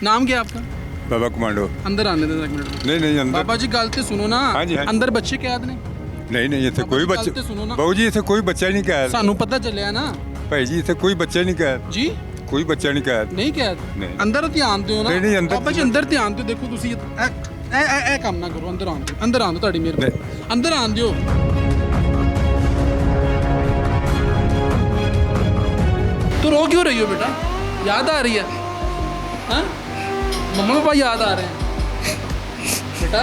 नाम क्या है आपका? बाबा कमांडो। अंदर आने देना एक मिनट। नहीं अंदर। बाबा जी गल ते सुनो ना। हाँ जी, हाँ जी। अंदर बच्चे कैद ने। नहीं इतने कोई बाबा जी, बच्चे गल ते सुनो ना। बाबू जी इतने कोई बच्चा नहीं कैद। सानू पता चलिया ना भाई जी इतने कोई बच्चा नहीं कैद। जी। कोई बच्चा नहीं कैद। नहीं कैद। नहीं। अंदर ध्यान दियो ना। नहीं, अंदर- बाबा जी अंदर ध्यान दियो। देखो तुसी ए काम ना करो। अंदर आन दियो। अंदर आन दो ਤੁਹਾਡੀ ਮਿਹਰਬਾਨੀ। अंदर आन दियो। तो रो क्यों रही हो बेटा? याद आ रही है? हाँ? मम्मा पापा याद आ रहे हैं बेटा?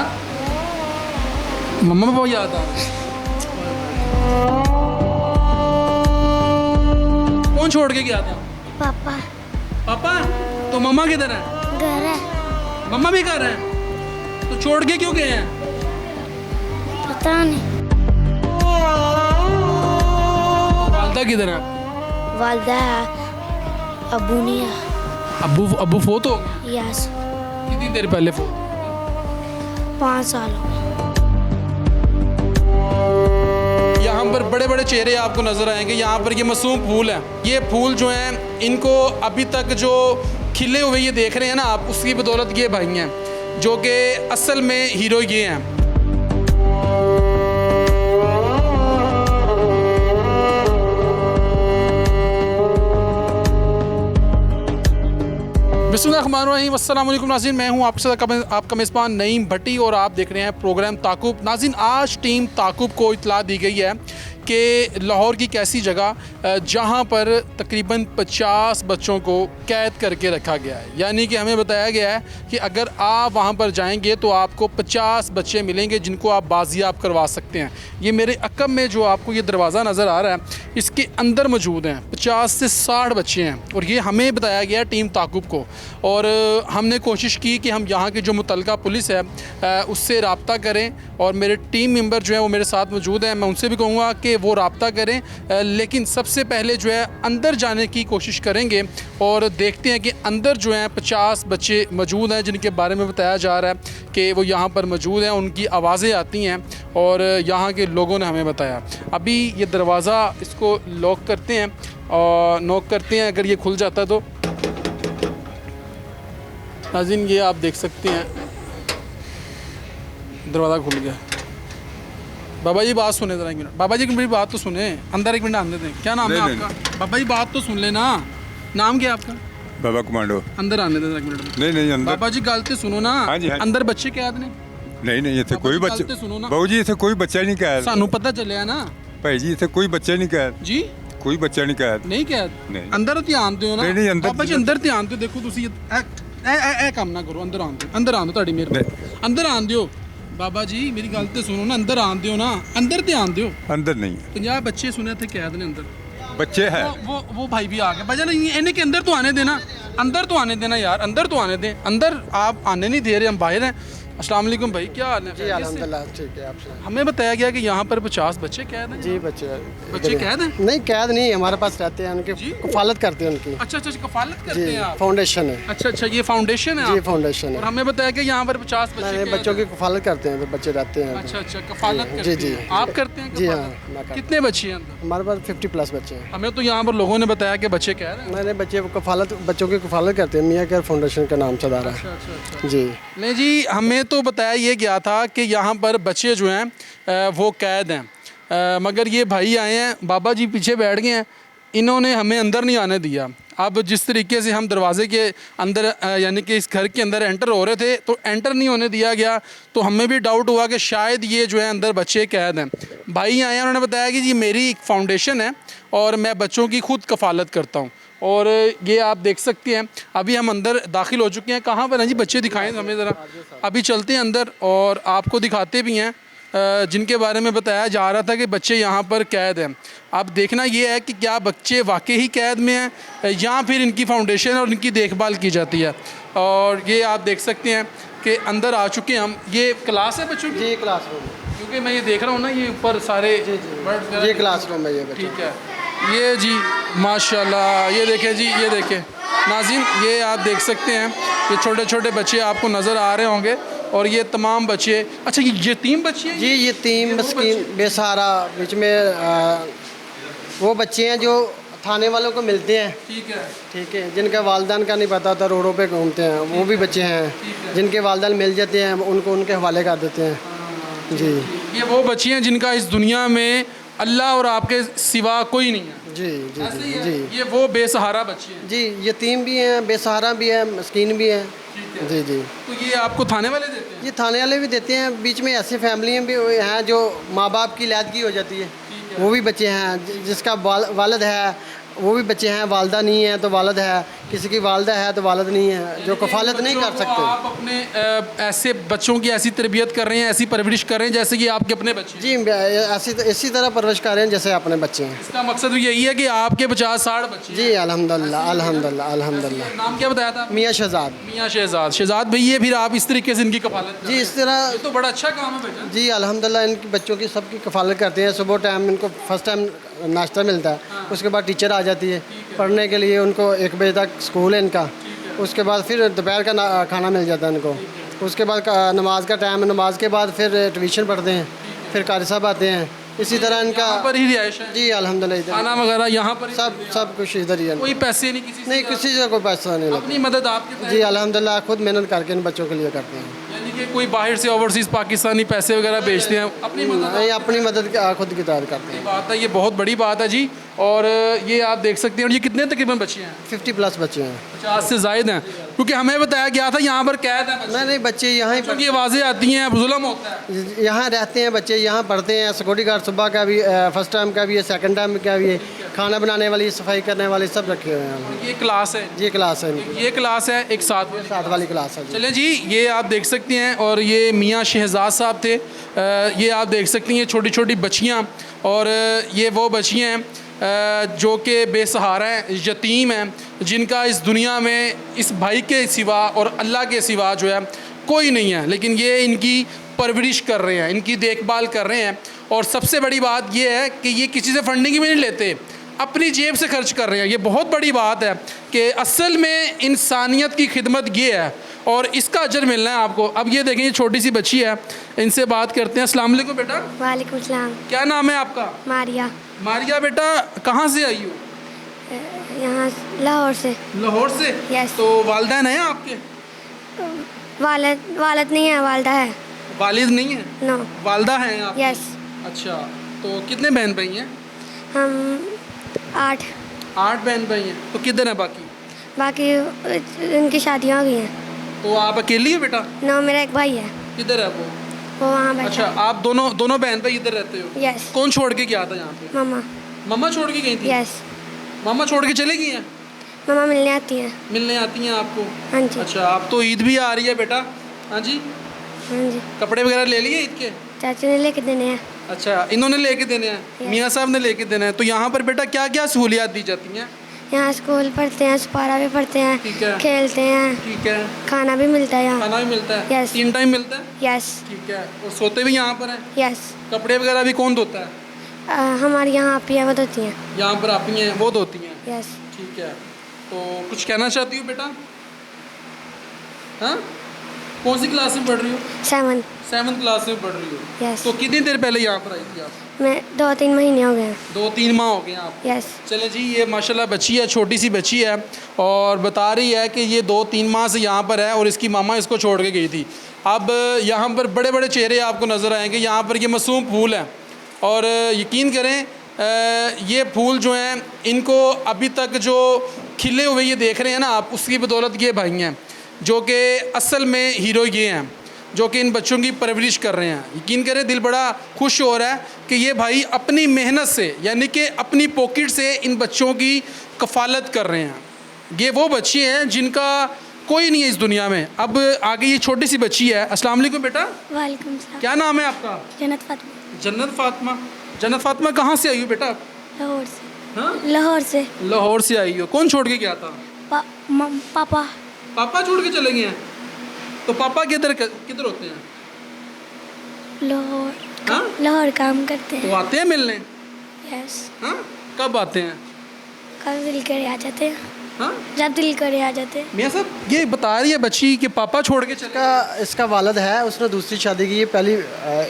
मम्मा पापा याद आ रहे हैं। कौन छोड़ के गया था? पापा पापा। तो मम्मा किधर है? घर है। मम्मा भी घर है। तो छोड़ के क्यों गए हैं? पता नहीं। वालदा किधर है? वालदा है, अबू नहीं है। अब्बू फोत हो गए? यस। कितनी देर पहले फोत? 5 साल हो गए। यहाँ पर बड़े बड़े चेहरे आपको नजर आएंगे। यहाँ पर ये मासूम फूल है। ये फूल जो हैं इनको अभी तक जो खिले हुए ये देख रहे हैं ना आप, उसकी बदौलत ये भाई हैं जो कि असल में हीरो ये हैं। बिस्मिल्लाहिर्रहमानिर्रहीम। अस्सलाम वालेकुम नाज़रीन, मैं हूं आपके साथ आपका मेज़बान नईम भट्टी और आप देख रहे हैं प्रोग्राम ताक़ुब। नाज़रीन, आज टीम ताक़ुब को इत्तला दी गई है कि लाहौर की कैसी जगह जहां पर तकरीबन 50 बच्चों को कैद करके रखा गया है। यानी कि हमें बताया गया है कि अगर आप वहां पर जाएंगे तो आपको 50 बच्चे मिलेंगे जिनको आप बाजियाब करवा सकते हैं। ये मेरे अकब में जो आपको ये दरवाज़ा नज़र आ रहा है इसके अंदर मौजूद हैं 50 से 60 बच्चे हैं और ये हमें बताया गया टीम ताक़ुब को। और हमने कोशिश की कि हम यहाँ की जो मुतलका पुलिस है उससे रब्ता करें और मेरे टीम मेंबर जो है वो मेरे साथ मौजूद हैं। मैं उनसे भी कहूँगा कि वो रब्ता करें, लेकिन सबसे पहले जो है अंदर जाने की कोशिश करेंगे और देखते हैं कि अंदर जो है 50 बच्चे मौजूद हैं जिनके बारे में बताया जा रहा है कि वो यहाँ पर मौजूद हैं। उनकी आवाज़ें आती हैं और यहाँ के लोगों ने हमें बताया। अभी ये दरवाज़ा इसको लॉक करते हैं और नॉक करते हैं, अगर ये खुल जाता तो। नाज़रीन, ये आप देख सकते हैं दरवाज़ा खुल गया। बाबा जी बात सुने ज़रा एक मिनट। बाबा जी मेरी बात तो सुने। अंदर एक मिनट आने दें। क्या नाम है आपका? बाबा जी बात तो सुन लेना। नाम क्या है आपका? बाबा कमांडो। अंदर आने दें एक मिनट। नहीं अंदर। बाबा जी गल ते सुनो ना। हाँ जी, हाँ जी। अंदर बच्चे कैद ने। नहीं इतने कोई बाबा जी, बच्चे गल ते सुनो ना। बाबू जी इतने कोई बच्चा नहीं कैद। सानू पता चलिया ना। भाई जी इतने कोई बच्चा नहीं कैद। जी। कोई बच्चा नहीं कैद। नहीं कैद। नहीं। अंदर ध्यान दियो ना। नहीं, अंदर- बाबा जी अंदर ध्यान दियो। देखो तुसी ए काम ना करो। अंदर आन दियो। अंदर आन दो ਤੁਹਾਡੀ ਮਿਹਰਬਾਨੀ। अंदर आन दियो। बाबा जी मेरी गल ते सुनो ना। अंदर आन दियो ना। अंदर ध्यान दियो। अंदर नहीं है। 50 बच्चे सुने थे कैद ने अंदर। बच्चे हैं। वो भाई भी आ गए। बजा नहीं इन्हें के अंदर तो आने देना। अंदर तो आने देना यार। अंदर तो आने दें। अंदर आप आने नहीं दे रहे, हम बाहर हैं। अस्सलाम वालेकुम भाई, क्या हाल है? जी अल्हम्दुलिल्लाह ठीक है। आपसे हमें बताया गया कि यहाँ पर 50 बच्चे कैद हैं। जी बच्चे कैद हैं? नहीं कैद नहीं, हमारे पास रहते हैं, उनकी जी? कफालत करते हैं उनकी। अच्छा कफालत करते जी हैं आप? फाउंडेशन है। अच्छा ये फाउंडेशन है जी आप? फाउंडेशन और है। हमें बताया कि यहाँ पर 50 बच्चे नहीं कैद बच्चों हैं। की कफालत करते हैं, तो बच्चे रहते हैं। अच्छा कफालत जी, करते जी, हैं। जी। आप करते हैं जी हाँ, कफालत? मैं करता कितने बच्चे हैं अंदर? हमारे पास 50+ बच्चे हैं। हमें तो यहाँ पर लोगों ने बताया कि बच्चे कैद हैं। नहीं बच्चे कफालत, बच्चों की कफालत करते हैं। मियाँ केयर फाउंडेशन का नाम से रहा है। अच्छा जी नहीं जी, हमें तो बताया ये गया था कि यहाँ पर बच्चे जो हैं वो कैद हैं, मगर ये भाई आए हैं, बाबा जी पीछे बैठ गए हैं, इन्होंने हमें अंदर नहीं आने दिया। अब जिस तरीके से हम दरवाजे के अंदर यानी कि इस घर के अंदर एंटर हो रहे थे तो एंटर नहीं होने दिया गया, तो हमें भी डाउट हुआ कि शायद ये जो है अंदर बच्चे कैद हैं। भाई आए हैं, उन्होंने बताया कि जी मेरी एक फाउंडेशन है और मैं बच्चों की खुद कफालत करता हूँ। और ये आप देख सकते हैं अभी हम अंदर दाखिल हो चुके हैं। कहाँ पर हैं जी बच्चे? दिखाएं हमें ज़रा। अभी चलते हैं अंदर और आपको दिखाते भी हैं जिनके बारे में बताया जा रहा था कि बच्चे यहाँ पर कैद हैं। अब देखना ये है कि क्या बच्चे वाकई ही कैद में हैं या फिर इनकी फाउंडेशन और इनकी देखभाल की जाती है। और ये आप देख सकते हैं कि अंदर आ चुके हैं हम। ये क्लास है बच्चों की? जी क्लासरूम, क्योंकि मैं ये देख रहा हूँ ना ये ऊपर सारे जी ये क्लासरूम है ये बच्चे। ठीक है। ये जी माशाल्लाह, ये देखें जी, ये देखें नाज़रीन, ये आप देख सकते हैं ये छोटे छोटे बच्चे आपको नज़र आ रहे होंगे और ये तमाम बच्चे। अच्छा ये यतीम बच्चे हैं? जी यतीम मस्कीन बेसहारा, बीच में वो बच्चे हैं जो थाने वालों को मिलते हैं, ठीक है। ठीक है। जिनका वालदान का नहीं पता होता रोडों पे घूमते हैं, वो भी बच्चे हैं। जिनके वालदान मिल जाते हैं उनको उनके हवाले कर देते हैं जी। ये वो बच्ची हैं जिनका इस दुनिया में अल्लाह और आपके सिवा कोई नहीं है। जी जी ऐसे ही जी है? जी ये वो बेसहारा बच्ची हैं। जी। यतीम भी हैं, बेसहारा भी है, मस्कीन भी है जी जी। तो ये आपको थाने वाले देते हैं? ये थाने वाले भी देते हैं। बीच में ऐसी फैमिलियाँ भी हैं जो माँ बाप की लैदगी हो जाती है, वो भी बच्चे हैं। जिसका वालद है वो भी बच्चे हैं, वालदा नहीं है तो वालद है, किसी की वालदा है तो वालद नहीं है, जो कफालत नहीं कर बच्चों को सकते। आप अपने ऐसे बच्चों की ऐसी तरबियत कर रहे हैं, ऐसी परवरिश कर रहे हैं जैसे कि आपके अपने बच्चे हैं। जी इसी तरह परवरिश कर रहे हैं जैसे अपने बच्चे हैं। इसका मकसद भी यही है कि आपके 50-60 बच्चे हैं। जी अल्हम्दुलिल्लाह अल्हम्दुलिल्लाह अल्हम्दुलिल्लाह। नाम क्या बताया था? मियाँ शहजाद। मियाँ शहजाद। शहजाद भैया फिर आप इस तरीके से इनकी कफालत कर रहे जी हैं। इस तरह ये तो बड़ा अच्छा काम है बेटा। जी अल्हम्दुलिल्लाह इनकी बच्चों की सबकी कफालत करते हैं। सुबह टाइम इनको फर्स्ट टाइम नाश्ता मिलता है, उसके बाद टीचर आ जाती है पढ़ने के लिए। उनको 1 बजे तक स्कूल है इनका, उसके बाद फिर दोपहर का खाना मिल जाता है इनको। उसके बाद नमाज का टाइम है, नमाज के बाद फिर ट्यूशन पढ़ते हैं, फिर कारी साहब आते हैं। इसी तरह इनका यहाँ पर ही रिहाइश है, जी अल्हम्दुलिल्लाह इधर खाना वगैरह यहाँ पर ही? सब कुछ इधर ही है। कोई पैसे नहीं किसी से? नहीं किसी से कोई पैसा नहीं लगता। अपनी मदद आपके जी अल्हम्दुलिल्लाह खुद मेहनत करके इन बच्चों के लिए करते हैं। यानी कि कोई बाहर से ओवरसीज पाकिस्तानी पैसे वगैरह भेजते हैं? अपनी मदद नहीं अपनी मदद खुद की तैयार करते हैं। बात है, ये बहुत बड़ी बात है जी। और ये आप देख सकते हैं। और ये कितने तकरीबन बच्चे हैं? 50+ बच्चे हैं। 50 से ज़ायद हैं, क्योंकि हमें बताया गया था यहाँ पर कैद है बच्चे। नहीं बच्चे यहाँ ही क्योंकि आवाज़ें आती हैं, जुल्म होता है। यहाँ रहते हैं बच्चे, यहाँ पढ़ते हैं। सिक्योरिटी गार्ड सुबह का भी, फर्स्ट टाइम का भी है, सेकंड टाइम का भी है, खाना बनाने वाली, सफाई करने वाले सब रखे हुए हैं। ये क्लास है, ये क्लास है इनकी, ये क्लास है, एक साथ वाली क्लास है जी। चलें जी। ये आप देख सकती हैं। और ये मियाँ शहजाद साहब थे। ये आप देख सकती हैं छोटी छोटी बच्चियाँ। और ये वो बच्चियाँ हैं जो कि बेसहारा हैं, यतीम हैं, जिनका इस दुनिया में इस भाई के सिवा और अल्लाह के सिवा जो है कोई नहीं है। लेकिन ये इनकी परवरिश कर रहे हैं, इनकी देखभाल कर रहे हैं। और सबसे बड़ी बात ये है कि ये किसी से फंडिंग भी नहीं लेते, अपनी जेब से खर्च कर रहे हैं। ये बहुत बड़ी बात है कि असल में इंसानियत की खिदमत ये है और इसका अजर मिलना है आपको। अब ये देखें, ये छोटी सी बच्ची है, इनसे बात करते हैं। अस्सलाम वालेकुम बेटा। वालेकुम सलाम। क्या नाम है आपका? मारिया। मारिया बेटा, कहाँ से आई हो? यहाँ लाहौर से। लाहौर से? यस। तो वालदैन हैं आपके? वालद नहीं है, वालदा है। वालिद नहीं है? नो। वालदा हैं आप? यस। अच्छा, तो कितने बहन भाई हैं? हम 8। 8 बहन भाई हैं। तो किधर है बाकी? बाकी उनकी शादियाँ हो गई हैं। तो आप अकेली है बेटा? नो, मेरा एक भाई है, किधर है वो? वहाँ बैठा। अच्छा, आप दोनों बहन भाई इधर रहते हो? यस। कौन छोड़ के गया था यहाँ पे? मम्मा। मम्मा छोड़ के गई थी? यस। मम्मा छोड़ के चली गई हैं? मम्मा मिलने आती हैं। मिलने आती हैं आपको? हाँ जी। अच्छा, आप तो ईद भी आ रही है बेटा। हाँ जी। हाँ जी। कपड़े वगैरह ले लिए ईद के? चाचू ने लेके देने हैं। अच्छा, इन्होंने लेके देने हैं, Yes. मियाँ साहब ने लेके देने हैं। तो यहाँ पर बेटा क्या क्या सहूलियात दी जाती हैं? यहाँ स्कूल पढ़ते हैं, सुपारा भी पढ़ते हैं, ठीक है। खेलते हैं, ठीक है। खाना भी मिलता है यहाँ। खाना भी मिलता है? Yes. 3 टाइम मिलता है? यस। ठीक है। और सोते भी यहाँ पर हैं? यस। कपड़े वगैरह भी कौन धोता है? हमारी यहाँ आप ही वो होती हैं। यहाँ पर आप ही हैं, वो धोती हैं? यस। ठीक है। तो कुछ कहना चाहती हो बेटा? हाँ, कौन सी क्लास में पढ़ रही हो? 7। 7th क्लास में पढ़ रही हो? यस। तो कितनी देर पहले यहाँ पर आई थी आप? मैं 2-3 महीने हो गए हैं। 2-3 माह हो गए हैं आप? यस। चले जी, ये माशाल्लाह बच्ची है, छोटी सी बच्ची है और बता रही है कि ये 2-3 माह से यहाँ पर है और इसकी मामा इसको छोड़ के गई थी। अब यहाँ पर बड़े बड़े चेहरे आपको नज़र आएंगे। यहाँ पर ये मासूम फूल है और यकीन करें ये फूल जो हैं इनको अभी तक जो खिले हुए ये देख रहे हैं ना आप, उसकी बदौलत ये भाई हैं जो कि असल में हीरो ये हैं जो कि इन बच्चों की परवरिश कर रहे हैं। यकीन करें दिल बड़ा खुश हो रहा है कि ये भाई अपनी मेहनत से, यानी कि अपनी पॉकेट से इन बच्चों की कफ़ालत कर रहे हैं। ये वो बच्चे हैं जिनका कोई नहीं है इस दुनिया में। अब आगे ये छोटी सी बच्ची है। अस्सलाम वालेकुम बेटा। वालेकुम सलाम। क्या नाम है आपका? जन्नत फातिमा। जन्नत फातिमा। जन्नत फातिमा कहाँ से आई हो बेटा? लाहौर से। हाँ, लाहौर से। लाहौर से आई हो। कौन छोड़ के गया था? पापा। पापा छोड़ के चले गए हैं? तो पापा किधर होते हैं? लाहौर। हाँ? लाहौर काम करते तो हैं। आते हैं मिलने? यस। हाँ, कब आते हैं? कल मिल कर आ जाते हैं। हाँ जब दिल करे आ जाते। मियाँ साहब ये बता रही है बच्ची कि पापा छोड़ के चले इसका वालिद है, उसने दूसरी शादी की है, पहली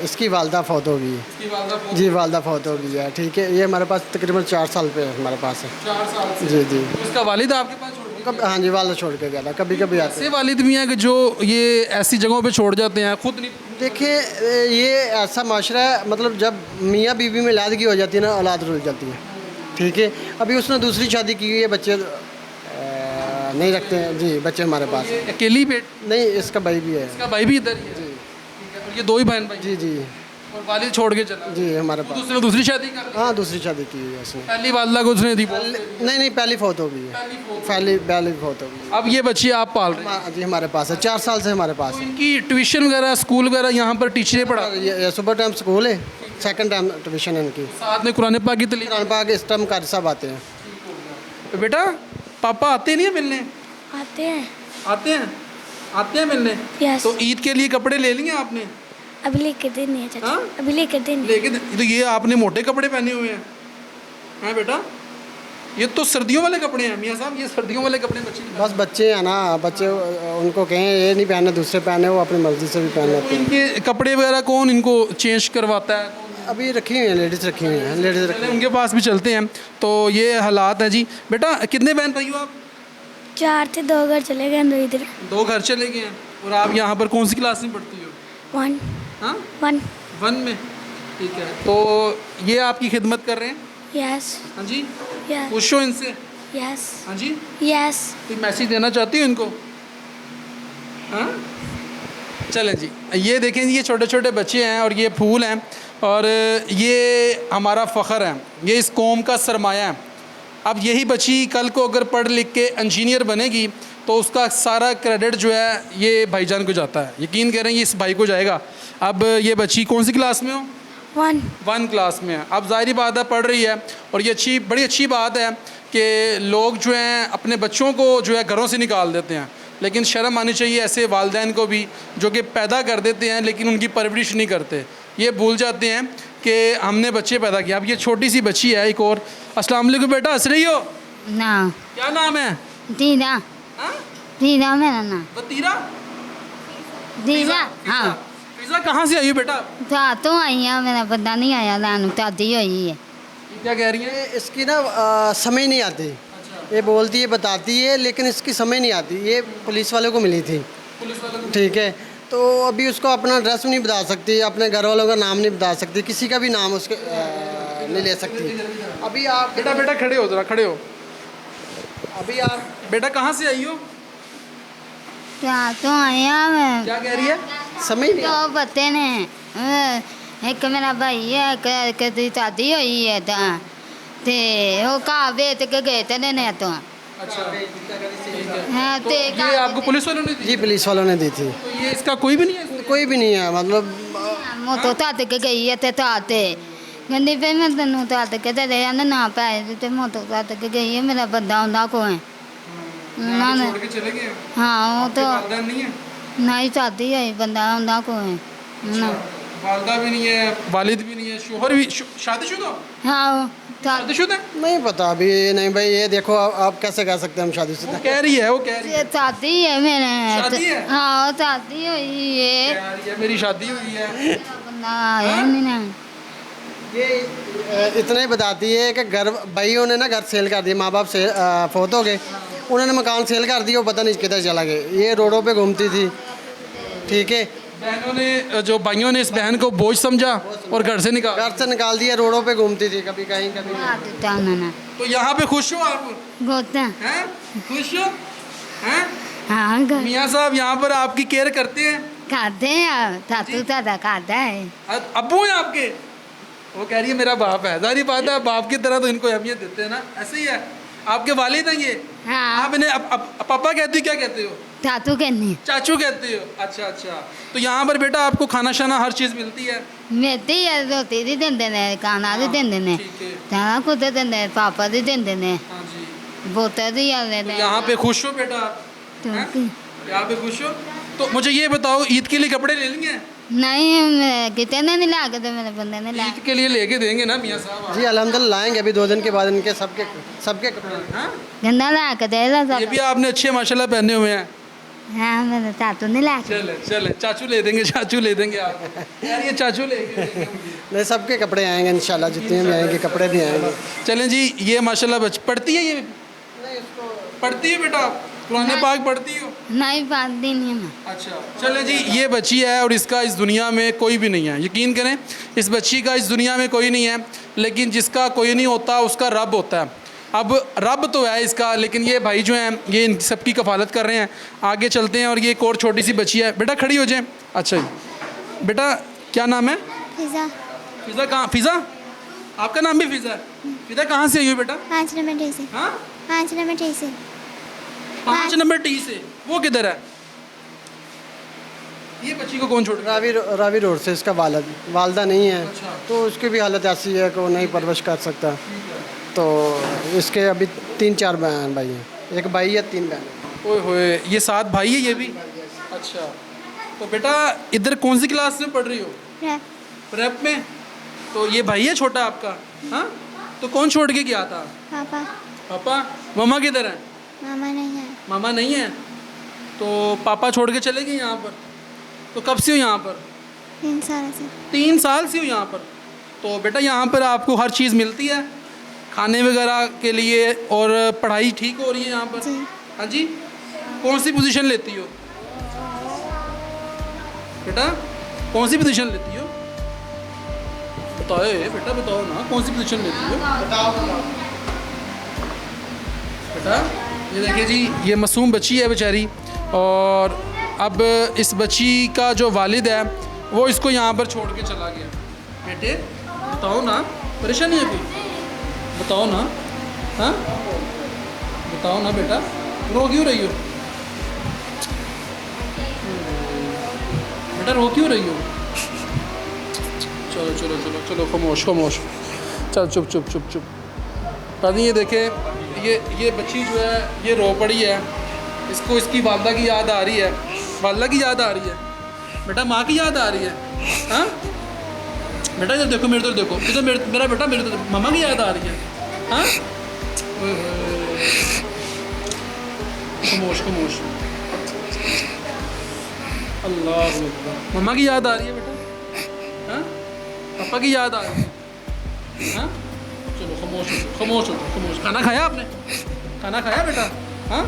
इसकी वालदा फौत हो गई है। इसकी वालदा को जी वालदा फौत हो गई है। ठीक है, ये हमारे पास तकरीबन 4 साल पे हमारे पास है। 4 साल से। जी जी। तो इसका वालिद आपके पास छोड़ के कब हाँ जी, वालदा छोड़ के गया था, कभी कभी आते। ऐसे वालिद भी हैं कि जो ये ऐसी जगहों पे छोड़ जाते हैं, खुद नहीं। देखिए ये ऐसा माशरा है, मतलब जब मियाँ बीवी में लादगी हो जाती है ना, औलाद रुल जाती है। ठीक है, अभी उसने दूसरी शादी की हुई है, बच्चे नहीं रखते हैं जी, बच्चे हमारे पास ये अकेली बेट नहीं, इसका भाई भी है। इसका भाई भी इधर ही है। ठीक है, और ये 2 ही बहन भाई जी जी और वालिद छोड़ के चला। जी हमारे तो पास। उसने दूसरी शादी कर ली। हाँ, दूसरी शादी की हुई है उसने। पहली वालदा को उसने दी। नहीं, पहली फौत हो गई है। पहली फौत हो गई अब ये बच्ची आप पाल रहे हैं। है। जी हमारे पास है, 4 साल से हमारे पास है। इनकी ट्यूशन वगैरह स्कूल वगैरह यहाँ पर टीचरें पढ़ा, ये सुबह टाइम स्कूल है, सेकंड टाइम ट्यूशन है इनकी। साथ में कुरान पाक की तालीम। कुरान पाक इस टाइम कारी साहब आते हैं। तो बेटा पापा आते नहीं है मिलने? आते हैं। आते हैं मिलने। यस। तो ईद के लिए कपड़े ले लिए आपने? अभी लेकर देने हैं चाचा। हाँ? अभी लेकर देने। लेके तो ये आपने मोटे कपड़े पहने हुए हैं, हैं बेटा? ये तो सर्दियों वाले कपड़े हैं मियाँ साहब, ये सर्दियों वाले कपड़े बच्चे नहीं बस बच्चे हैं ना, बच्चे उनको कहें ये नहीं पहने, दूसरे पहने, वो अपनी मर्जी से भी पहन पहनते। लेते हैं। इनके कपड़े वगैरह कौन इनको चेंज करवाता है? अभी रखी हुई है, लेडीज़ रखी हुई हैं, लेडीज़ रखी। चले उनके पास भी चलते हैं। तो ये हालात हैं जी। बेटा कितने बहन भाई हो आप? 4 थे, 2 घर चले गए, 2 इधर। 2 घर चले गए हैं। और आप यहाँ पर कौन सी क्लास में पढ़ती हो? 1 हाँ 1। 1 में। ठीक है, तो ये आपकी खिदमत कर रहे हैं? यस हाँ जी। यस खुश हो इनसे? यस हाँ जी। यस। कोई मैसेज देना चाहती हो इनको? हाँ चलें जी, ये देखें जी, ये छोटे छोटे बच्चे हैं और ये फूल हैं और ये हमारा फ़ख्र है, ये इस कौम का सरमाया है। अब यही बच्ची कल को अगर पढ़ लिख के इंजीनियर बनेगी तो उसका सारा क्रेडिट जो है ये भाईजान को जाता है, यकीन करें ये इस भाई को जाएगा। अब ये बच्ची कौन सी क्लास में हो? 1 क्लास में है। अब ज़ाहिर बात है पढ़ रही है और ये बड़ी अच्छी बात है कि लोग जो हैं अपने बच्चों को जो है घरों से निकाल देते हैं, लेकिन शर्म आनी चाहिए ऐसे वालिदैन को भी जो कि पैदा कर देते हैं लेकिन उनकी परवरिश नहीं करते। ये भूल जाते हैं कि हमने बच्चे पैदा किए। अब ये छोटी सी बच्ची है एक और। अस्सलाम वालेकुम बेटा, हंस रही हो? ना क्या नाम है? दीदा हाँ? दीदा मेरा नाम बतीरा? दीदा। फिज़ा? हाँ फिज़ा कहाँ से आई हो बेटा? तो आई है, मेरा बंदा नहीं आया, लानू दादी हुई है। ये क्या कह रही है? इसकी ना समझ नहीं आती, ये बोलती है बताती है लेकिन इसकी समझ नहीं आती। ये पुलिस वालों को मिली थी, पुलिस वाले को? ठीक है, तो अभी उसको अपना एड्रेस नहीं बता सकती, अपने घर वालों का नाम नहीं बता सकती, किसी का भी नाम उसके नहीं ले सकती। अभी आप बेटा बेटा खड़े हो, जरा खड़े हो। अभी आप बेटा कहाँ से आई हो? तो आया मैं क्या कह रही है? समझ नहीं तो बच्चे ने एक मेरा भाई है, एक दादी हुई है ते वो कहा बेच के गए थे ने तो अच्छा हाँ तो ते ये आपको पुलिस वालों ने दी? जी पुलिस वालों ने दी थी। तो ये इसका कोई भी नहीं है? कोई भी नहीं है, मतलब मो तो तात के गई है ते ताते गंदी पे मैं तेनू तात के दे ना पाए ते मो तो तात के गई है, मेरा बंदा उन्दा को है यहाँ पे छोड़ के चले गए हैं? हाँ वो तो वालिदैन नहीं है? नहीं चाहती है, बंदा उन्दा को है ना। वालदा भी नहीं है, वालिद भी नहीं है, शोहर भी शादीशुदा? हाँ शादीशुदा? नहीं पता अभी। नहीं भाई, ये देखो आप कैसे कह सकते हैं हम शादीशुदा? कह रही है, वो कह रही है। शादी है मेरे। शादी है? हाँ शादी हुई है, कह रही है मेरी शादी हुई है। बंदा आया नहीं ना। ये इतना ही बताती है कि घर भाइयों ने ना घर सेल कर दिया, माँ बाप से फौत हो गए, उन्होंने मकान सेल कर दिया, वो पता नहीं किधर चला गए। ये रोडों पे घूमती थी, ठीक है, बहनों ने जो भाइयों ने इस बहन को बोझ समझा और घर से निकाल। घर से निकाल दिया, रोडों पे घूमती थी, कभी कहीं कभी हाँ देता उन्होंने तो यहाँ पे खुश हो आप? गोता हैं? खुश हो? हैं? हाँ घर मियाँ साहब यहाँ पर आपकी केयर करते हैं? खाते हैं, तातू दादा खाता है। अब्बू हैं आपके? वो कह रही है मेरा बाप है। जारी बात है, बाप की तरह तो इनको अहमियत देते हैं ना, ऐसे ही है। आपके वालिद हैं ये? हाँ आप इन्हें पापा कहती हो, क्या कहते हो? तातू कहने चाचू कहते हो? अच्छा अच्छा। तो यहाँ पर बेटा आपको खाना शाना हर चीज़ मिलती है? मिलती है, रोटी भी देंदे ने, खाना भी देंदे ने, ठीक है। सारा कुछ देंदे, पापा भी देंदे ने, हाँ जी। बोतल भी आले तो ने। यहाँ पे खुश हो बेटा? तो हैं? यहाँ पे खुश हो? तो मुझे ये बताओ ईद के लिए कपड़े ले लिए हैं? नहीं कितने नहीं ला के तो मेरे बंदे ने ला ईद के लिए लेके देंगे ना मियाँ साहब जी अल्हम्दुलिल्लाह लाएंगे अभी 2 दिन के बाद इनके सबके कपड़े। हाँ? गंदा ला के दे ला ये सब भी आपने अच्छे माशाल्लाह पहने हुए हैं। हाँ मेरे चाचू ने ला के चले चले चाचू ले देंगे आप यार ये चाचू लेंगे नहीं सबके कपड़े आएंगे इंशाल्लाह, जितने भी आएंगे कपड़े भी आएंगे। चलें जी, ये माशाल्लाह पढ़ती है, ये पढ़ती है बेटा आप कुरान पाक पढ़ती हो? नहीं पाती नहीं मैं। अच्छा चलें जी, ये बच्ची है और इसका इस दुनिया में कोई भी नहीं है। यकीन करें इस बच्ची का इस दुनिया में कोई नहीं है, लेकिन जिसका कोई नहीं होता उसका रब होता है। अब रब तो है इसका, लेकिन ये भाई जो हैं ये इन सबकी कफ़ालत कर रहे हैं। आगे चलते हैं और ये एक और छोटी सी बच्ची है। बेटा खड़ी हो जाए। अच्छा जी बेटा क्या नाम है? फिजा फ़िज़ा। कहाँ फ़िज़ा? आपका नाम भी फ़िज़ा है? फ़िज़ा कहाँ से आई हो बेटा? 5 नंबर टी से। हाँ 5 नंबर टी से। 5 नंबर टी से। वो किधर है? ये बच्ची को कौन छोड़ रहा है? रावी रोड से इसका वालदा नहीं है, अच्छा। तो उसकी भी हालत ऐसी है कि वो नहीं परवरिश कर सकता। तो इसके अभी 3-4 बहन भाई हैं, एक भाई है 3 बहन। ओए होए, ये 7 भाई है ये भी? अच्छा तो बेटा इधर कौन सी क्लास में पढ़ रही हो? रैप प्रेप में। तो ये भाई है छोटा आपका? हाँ तो कौन छोड़ के गया था? पापा पापा। मम्मा किधर है? मामा नहीं है। मामा नहीं है, तो पापा छोड़ के चले गए यहाँ पर। तो कब से हो यहाँ पर? 3 साल से। 3 साल से हो यहाँ पर। तो बेटा यहाँ पर आपको हर चीज़ मिलती है खाने वगैरह के लिए, और पढ़ाई ठीक हो रही है यहाँ पर? जी। हाँ जी। कौन सी पोजीशन लेती हो बेटा? कौन सी पोजीशन लेती हो? बताओ बेटा, बताओ ना कौन सी पोजीशन लेती हो बेटा? ये देखिए जी, ये मासूम बच्ची है बेचारी, और अब इस बच्ची का जो वालिद है वो इसको यहाँ पर छोड़ के चला गया। बेटे बताओ ना, परेशानी है कोई? बताओ ना। हाँ बताओ ना बेटा, रो क्यों रही हो बेटा? रो क्यों रही हो? चलो चलो चलो चलो, खामोश खामोश, चल चुप चुप चुप चुप। दादी ये देखें, ये बच्ची जो है ये रो पड़ी है। इसको इसकी वालदा की याद आ रही है। वालदा की याद आ रही है बेटा? माँ की याद आ रही है? हाँ बेटा इधर देखो, मेरे तो देखो, इधर मेरा बेटा, मेरे तो मम्मा की याद आ रही है। हाँ खामोश खामोश, अल्लाह अकबर। मम्मा की याद आ रही है बेटा? हाँ पापा की याद आ रही है? हाँ चलो खामोश खामोश खामोश। खाना खाया आपने? खाना खाया बेटा? हाँ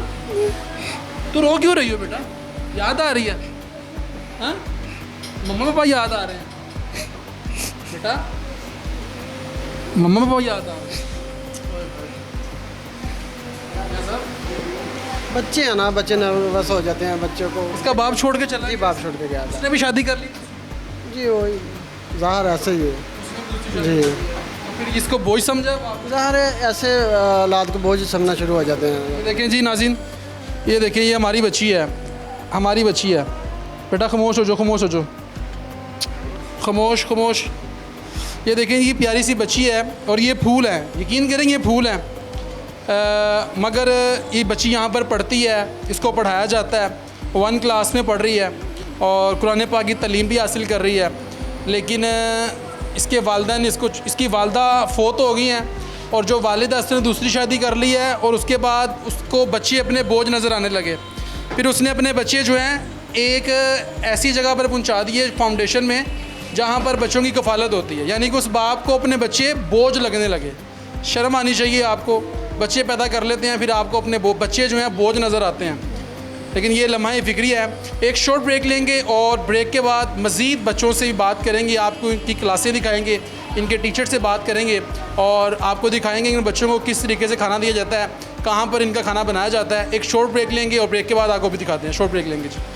तो रो क्यों रही हो बेटा? याद आ रही है? हाँ मम्मा पापा याद आ रहे हैं बेटा? मम्मा पापा याद आ रहे हैं? बच्चे हैं ना, बच्चे नर्वस हो जाते हैं बच्चों को। इसका बाप छोड़ के चला जी गया? बाप छोड़ के गया था उसने भी शादी कर ली? जी, वही ज़ाहिर ऐसे ही है जी। फिर इसको बोझ समझा बाप? ज़ाहिर है ऐसे औलाद को बोझ समझना शुरू हो जाते हैं। ये देखें जी नाज़रीन, ये देखें, ये हमारी बच्ची है, हमारी बच्ची है। बेटा खामोश हो जाओ, खामोश हो जाओ, खामोश खामोश। ये देखें, ये प्यारी सी बच्ची है और ये फूल है। यकीन करें ये फूल है, मगर ये बच्ची यहाँ पर पढ़ती है, इसको पढ़ाया जाता है। 1 क्लास में पढ़ रही है और कुरान पाक की तालीम भी हासिल कर रही है। लेकिन इसके वालिदैन इसकी वालदा फ़ौत हो गई हैं, और जो वालिद है उसने दूसरी शादी कर ली है, और उसके बाद उसको बच्चे अपने बोझ नज़र आने लगे। फिर उसने अपने बच्चे जो हैं एक ऐसी जगह पर पहुंचा दिए फाउंडेशन में जहां पर बच्चों की कफ़ालत होती है। यानी कि उस बाप को अपने बच्चे बोझ लगने लगे। शर्म आनी चाहिए आपको। बच्चे पैदा कर लेते हैं, फिर आपको अपने बच्चे जो हैं बोझ नज़र आते हैं। लेकिन ये लम्हा फ़िक्री है। एक शॉर्ट ब्रेक लेंगे और ब्रेक के बाद मज़ीद बच्चों से भी बात करेंगे, आपको इनकी क्लासें दिखाएंगे, इनके टीचर से बात करेंगे, और आपको दिखाएंगे इन बच्चों को किस तरीके से खाना दिया जाता है, कहाँ पर इनका खाना बनाया जाता है। एक शॉर्ट ब्रेक लेंगे और ब्रेक के बाद आपको भी दिखाते हैं। शॉर्ट ब्रेक लेंगे जी।